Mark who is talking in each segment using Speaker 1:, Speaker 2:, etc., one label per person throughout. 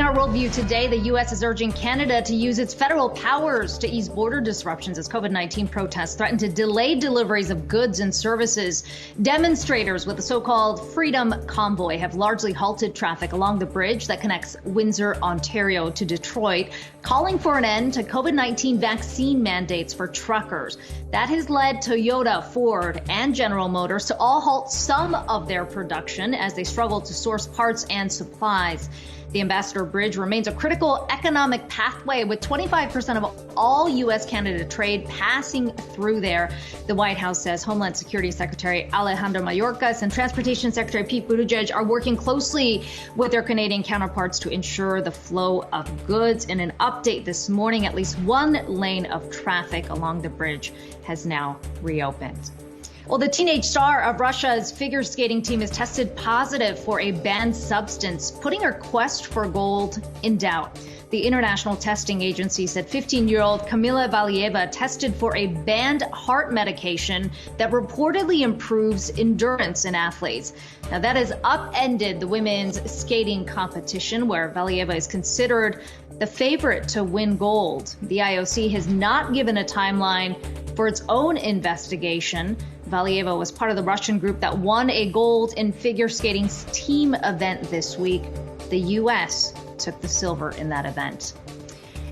Speaker 1: our worldview today, the U.S. is urging Canada to use its federal powers to ease border disruptions as COVID-19 protests threaten to delay deliveries of goods and services. Demonstrators with the so-called Freedom Convoy have largely halted traffic along the bridge that connects Windsor, Ontario to Detroit, calling for an end to COVID-19 vaccine mandates for truckers. That has led Toyota, Ford, and General Motors to all halt some of their production as they struggle to source parts and supplies. The Ambassador Bridge remains a critical economic pathway with 25% of all U.S.-Canada trade passing through there. The White House says Homeland Security Secretary Alejandro Mayorkas and Transportation Secretary Pete Buttigieg are working closely with their Canadian counterparts to ensure the flow of goods. In an update this morning, at least one lane of traffic along the bridge has now reopened. Well, the teenage star of Russia's figure skating team is tested positive for a banned substance, putting her quest for gold in doubt. The International Testing Agency said 15-year-old Kamila Valieva tested for a banned heart medication that reportedly improves endurance in athletes. Now, that has upended the women's skating competition, where Valieva is considered the favorite to win gold. The IOC has not given a timeline for its own investigation. Valieva was part of the Russian group that won a gold in figure skating's team event this week. The U.S. took the silver in that event.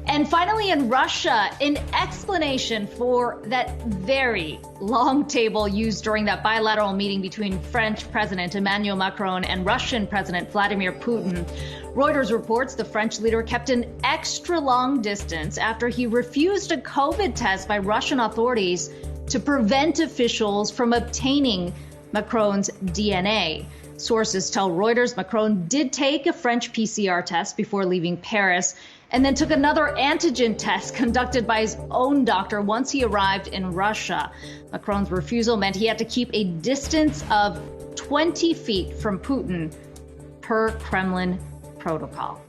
Speaker 1: And finally, in Russia, in explanation for that very long table used during that bilateral meeting between French President Emmanuel Macron and Russian President Vladimir Putin, Reuters reports the French leader kept an extra long distance after he refused a COVID test by Russian authorities to prevent officials from obtaining Macron's DNA. Sources tell Reuters Macron did take a French PCR test before leaving Paris and then took another antigen test conducted by his own doctor once he arrived in Russia. Macron's refusal meant he had to keep a distance of 20 feet from Putin per Kremlin protocol.